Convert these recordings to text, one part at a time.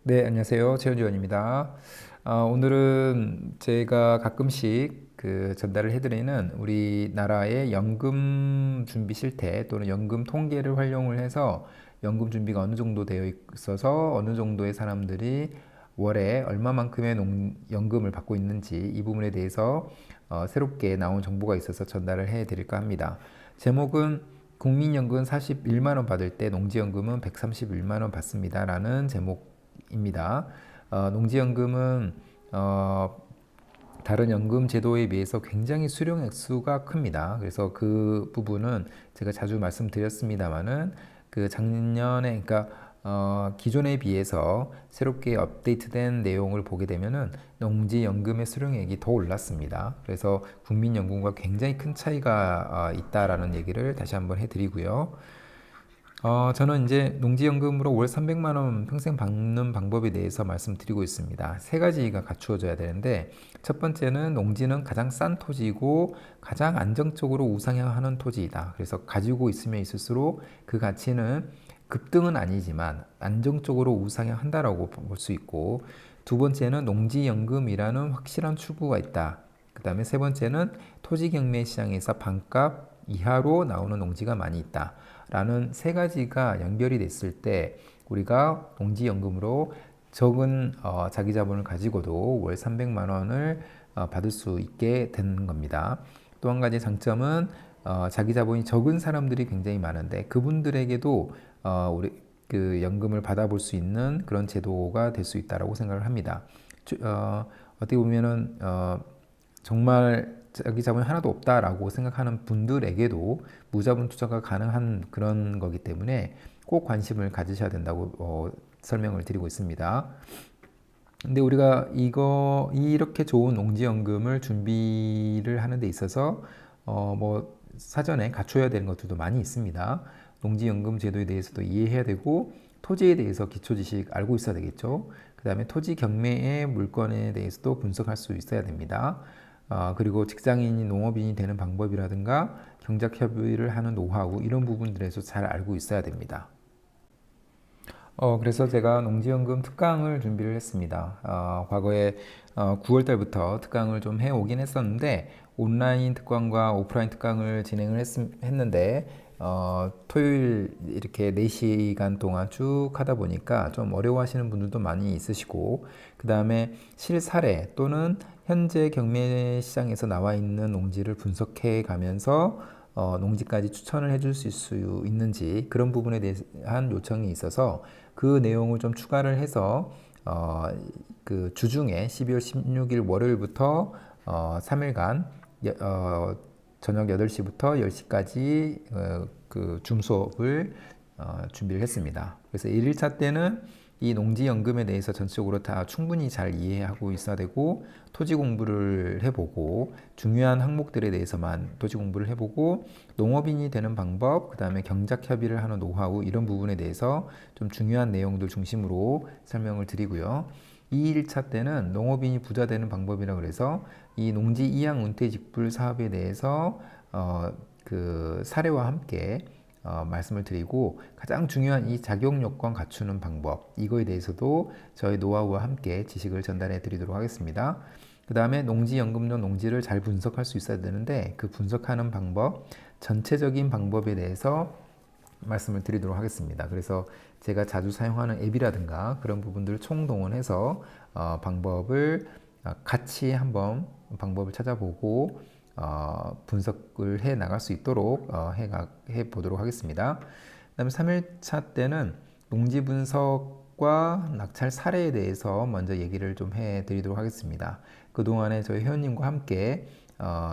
네, 안녕하세요. 최현주원입니다. 오늘은 제가 가끔씩 전달을 해드리는 우리나라의 연금 준비 실태 또는 연금 통계를 활용을 해서 연금 준비가 어느 정도 되어 있어서 어느 정도의 사람들이 월에 얼마만큼의 연금을 받고 있는지 이 부분에 대해서 새롭게 나온 정보가 있어서 전달을 해드릴까 합니다. 제목은 국민연금 41만 원 받을 때 농지연금은 131만 원 받습니다. 라는 제목입니다. 농지연금은 다른 연금 제도에 비해서 굉장히 수령 액수가 큽니다. 그래서 그 부분은 제가 자주 말씀드렸습니다만은 그 작년에 그러니까 기존에 비해서 새롭게 업데이트된 내용을 보게 되면은 농지연금의 수령액이 더 올랐습니다. 그래서 국민연금과 굉장히 큰 차이가 있다라는 얘기를 다시 한번 해드리고요. 저는 이제 농지연금으로 월 300만 원 평생 받는 방법에 대해서 말씀드리고 있습니다. 세 가지가 갖추어져야 되는데, 첫 번째는 농지는 가장 싼 토지이고 가장 안정적으로 우상향하는 토지이다. 그래서 가지고 있으면 있을수록 그 가치는 급등은 아니지만 안정적으로 우상향한다라고 볼 수 있고, 두 번째는 농지연금이라는 확실한 출구가 있다. 그 다음에 세 번째는 토지 경매 시장에서 반값 이하로 나오는 농지가 많이 있다. 라는 세 가지가 연결이 됐을 때 우리가 농지연금으로 적은 자기 자본을 가지고도 월 300만 원을 받을 수 있게 되는 겁니다. 또 한 가지 장점은 자기 자본이 적은 사람들이 굉장히 많은데 그분들에게도 우리 그 연금을 받아볼 수 있는 그런 제도가 될 수 있다라고 생각을 합니다. 어떻게 보면은 정말 자기 자본이 하나도 없다라고 생각하는 분들에게도 무자본 투자가 가능한 그런 거기 때문에 꼭 관심을 가지셔야 된다고 설명을 드리고 있습니다. 근데 우리가 이렇게 좋은 농지연금을 준비를 하는 데 있어서 뭐 사전에 갖춰야 되는 것들도 많이 있습니다. 농지연금 제도에 대해서도 이해해야 되고 토지에 대해서 기초 지식 알고 있어야 되겠죠. 그 다음에 토지 경매의 물건에 대해서도 분석할 수 있어야 됩니다. 그리고 직장인이 농업인이 되는 방법이라든가 경작 협의를 하는 노하우 이런 부분들에서 잘 알고 있어야 됩니다. 그래서 제가 농지연금 특강을 준비를 했습니다. 과거에 9월 달부터 특강을 좀 해오긴 했었는데 온라인 특강과 오프라인 특강을 진행을 했는데 토요일 이렇게 4시간 동안 쭉 하다 보니까 좀 어려워하시는 분들도 많이 있으시고 그 다음에 실사례 또는 현재 경매 시장에서 나와 있는 농지를 분석해 가면서 농지까지 추천을 해줄 수 있는지 그런 부분에 대한 요청이 있어서 그 내용을 좀 추가를 해서 그 주중에 12월 16일 월요일부터 3일간 저녁 8시부터 10시까지 그 줌 수업을 준비를 했습니다. 그래서 1일차 때는 이 농지연금에 대해서 전적으로 다 충분히 잘 이해하고 있어야 되고 토지 공부를 해보고 중요한 항목들에 대해서만 토지 공부를 해보고 농업인이 되는 방법, 그 다음에 경작 협의를 하는 노하우 이런 부분에 대해서 좀 중요한 내용들 중심으로 설명을 드리고요. 2일차 때는 농업인이 부자 되는 방법이라고 그래서 이 농지 이양 은퇴 직불 사업에 대해서 그 사례와 함께 말씀을 드리고 가장 중요한 이 자격 요건 갖추는 방법 이거에 대해서도 저희 노하우와 함께 지식을 전달해 드리도록 하겠습니다. 그 다음에 농지연금용 농지를 잘 분석할 수 있어야 되는데 그 분석하는 방법 전체적인 방법에 대해서 말씀을 드리도록 하겠습니다. 그래서 제가 자주 사용하는 앱이라든가 그런 부분들을 총동원해서 방법을 같이 한번 방법을 찾아보고 분석을 해 나갈 수 있도록 해 보도록 하겠습니다. 그다음에 3일차 때는 농지 분석과 낙찰 사례에 대해서 먼저 얘기를 좀 해 드리도록 하겠습니다. 그동안에 저희 회원님과 함께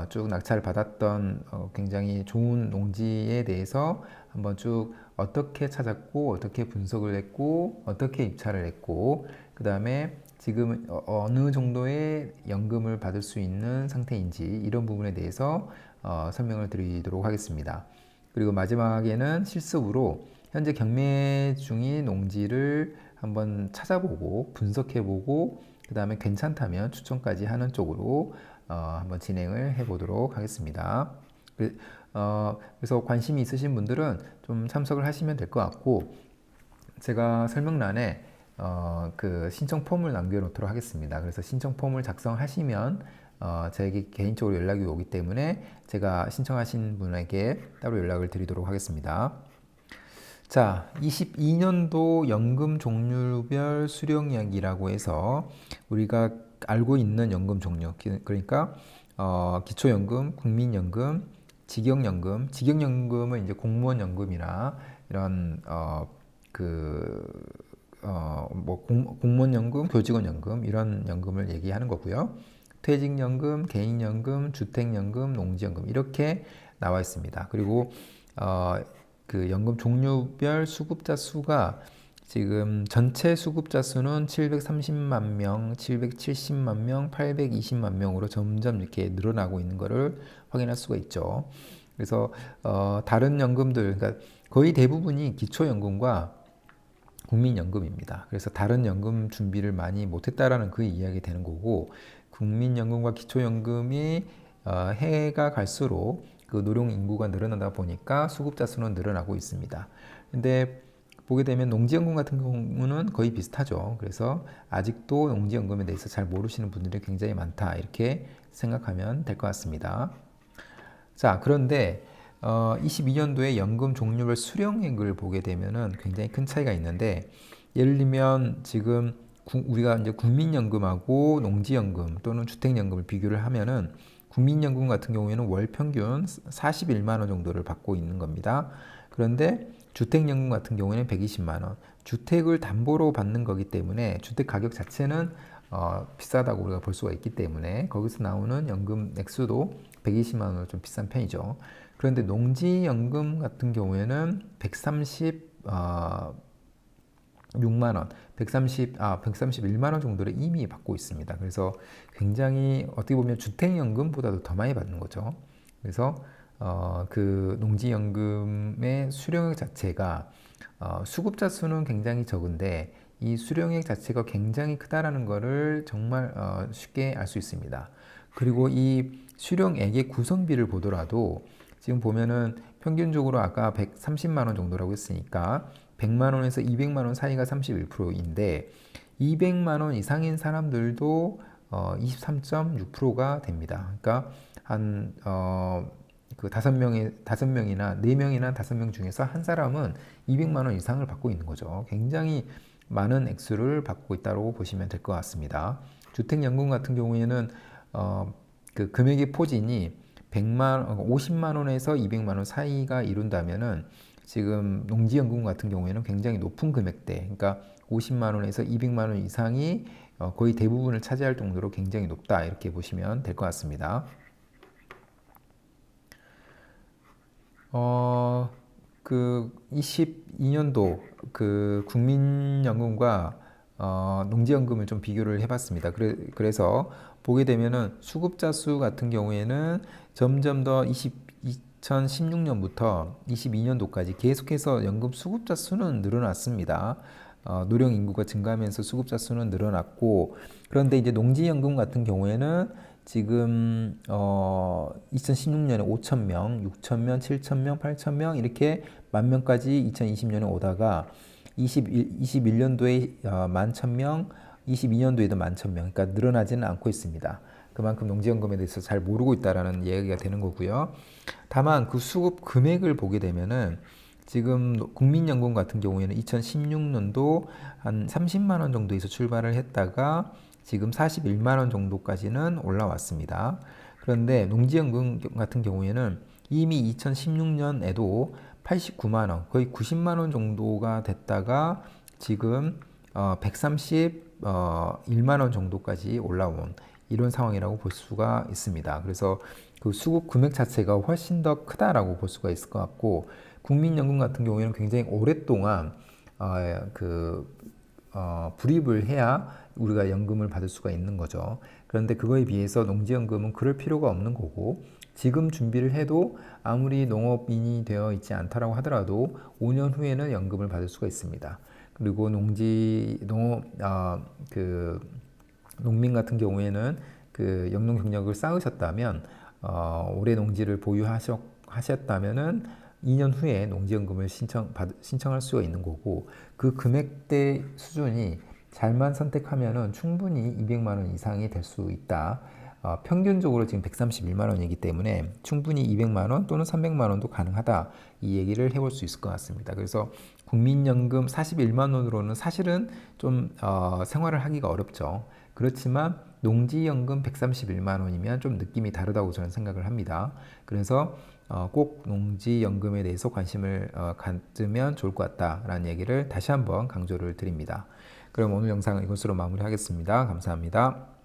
쭉 낙찰을 받았던 굉장히 좋은 농지에 대해서 한번 쭉 어떻게 찾았고 어떻게 분석을 했고 어떻게 입찰을 했고 그 다음에 지금 어느 정도의 연금을 받을 수 있는 상태인지 이런 부분에 대해서 설명을 드리도록 하겠습니다. 그리고 마지막에는 실습으로 현재 경매 중인 농지를 한번 찾아보고 분석해보고 그 다음에 괜찮다면 추천까지 하는 쪽으로 한번 진행을 해보도록 하겠습니다. 그래서 관심이 있으신 분들은 좀 참석을 하시면 될 것 같고 제가 설명란에 그 신청 폼을 남겨놓도록 하겠습니다. 그래서 신청 폼을 작성하시면 저에게 개인적으로 연락이 오기 때문에 제가 신청하신 분에게 따로 연락을 드리도록 하겠습니다. 자, 22년도 연금 종류별 수령 이야기라고 해서 우리가 알고 있는 연금 종류, 그러니까 기초연금, 국민연금, 직영연금, 직영연금은 이제 공무원 연금이나 이런 공무원 연금, 교직원 연금 이런 연금을 얘기하는 거고요. 퇴직연금, 개인연금, 주택연금, 농지연금 이렇게 나와 있습니다. 그리고 그 연금 종류별 수급자 수가 지금 전체 수급자 수는 730만 명, 770만 명, 820만 명으로 점점 이렇게 늘어나고 있는 것을 확인할 수가 있죠. 그래서 다른 연금들, 그러니까 거의 대부분이 기초연금과 국민연금입니다. 그래서 다른 연금 준비를 많이 못했다라는 그 이야기 되는 거고, 국민연금과 기초연금이 해가 갈수록 그 노령 인구가 늘어나다 보니까 수급자 수는 늘어나고 있습니다. 근데 보게 되면 농지연금 같은 경우는 거의 비슷하죠. 그래서 아직도 농지연금에 대해서 잘 모르시는 분들이 굉장히 많다. 이렇게 생각하면 될 것 같습니다. 자, 그런데 22년도에 연금 종류별 수령액을 보게 되면은 굉장히 큰 차이가 있는데, 예를 들면 지금 우리가 이제 국민연금하고 농지연금 또는 주택연금을 비교를 하면은 국민연금 같은 경우에는 월 평균 41만 원 정도를 받고 있는 겁니다. 그런데 주택연금 같은 경우에는 120만 원. 주택을 담보로 받는 거기 때문에 주택 가격 자체는 비싸다고 우리가 볼 수가 있기 때문에 거기서 나오는 연금 액수도 120만 원으로 좀 비싼 편이죠. 그런데 농지연금 같은 경우에는 136만 원, 131만 원 정도를 이미 받고 있습니다. 그래서 굉장히 어떻게 보면 주택연금보다도 더 많이 받는 거죠. 그래서 그 농지연금의 수령액 자체가 수급자 수는 굉장히 적은데 이 수령액 자체가 굉장히 크다라는 것을 정말 쉽게 알 수 있습니다. 그리고 이 수령액의 구성비를 보더라도 지금 보면은 평균적으로 아까 130만 원 정도라고 했으니까 100만 원에서 200만 원 사이가 31%인데 200만 원 이상인 사람들도 23.6%가 됩니다. 그러니까 한 그 다섯 명이나 네 명이나 다섯 명 중에서 한 사람은 200만 원 이상을 받고 있는 거죠. 굉장히 많은 액수를 받고 있다고 보시면 될 것 같습니다. 주택연금 같은 경우에는 그 금액의 포진이 50만 원에서 200만 원 사이가 이룬다면은 지금 농지연금 같은 경우에는 굉장히 높은 금액대, 그러니까 50만 원에서 200만 원 이상이 거의 대부분을 차지할 정도로 굉장히 높다 이렇게 보시면 될 것 같습니다. 그 22년도 그 국민연금과 농지연금을 좀 비교를 해봤습니다. 그래서 보게 되면은 수급자 수 같은 경우에는 점점 더 2016년부터 22년도까지 계속해서 연금 수급자 수는 늘어났습니다. 노령 인구가 증가하면서 수급자 수는 늘어났고, 그런데 이제 농지연금 같은 경우에는 지금 2016년에 5,000명, 6,000명, 7,000명, 8,000명 이렇게 10,000명까지 2020년에 오다가 21년도에 11,000명, 22년도에도 11,000명, 그러니까 늘어나지는 않고 있습니다. 그만큼 농지연금에 대해서 잘 모르고 있다라는 이야기가 되는 거고요. 다만 그 수급 금액을 보게 되면은 지금 국민연금 같은 경우에는 2016년도 한 30만 원 정도에서 출발을 했다가 지금 41만 원 정도까지는 올라왔습니다. 그런데 농지연금 같은 경우에는 이미 2016년에도 89만 원, 거의 90만 원 정도가 됐다가 지금 131만 원 정도까지 올라온 이런 상황이라고 볼 수가 있습니다. 그래서 그 수급 금액 자체가 훨씬 더 크다라고 볼 수가 있을 것 같고, 국민연금 같은 경우에는 굉장히 오랫동안 불입을 해야 우리가 연금을 받을 수가 있는 거죠. 그런데 그거에 비해서 농지연금은 그럴 필요가 없는 거고, 지금 준비를 해도 아무리 농업인이 되어 있지 않다라고 하더라도 5년 후에는 연금을 받을 수가 있습니다. 그리고 농민 같은 경우에는 그 영농 경력을 쌓으셨다면 올해 농지를 보유하셨다면은 2년 후에 농지연금을 신청할 수가 있는 거고, 그 금액대 수준이 잘만 선택하면은 충분히 200만 원 이상이 될 수 있다. 평균적으로 지금 131만 원이기 때문에 충분히 200만 원 또는 300만 원도 가능하다. 이 얘기를 해볼 수 있을 것 같습니다. 그래서 국민연금 41만 원으로는 사실은 좀 생활을 하기가 어렵죠. 그렇지만 농지연금 131만 원이면 좀 느낌이 다르다고 저는 생각을 합니다. 그래서 꼭 농지연금에 대해서 관심을 가지면 좋을 것 같다라는 얘기를 다시 한번 강조를 드립니다. 그럼 오늘 영상은 이것으로 마무리하겠습니다. 감사합니다.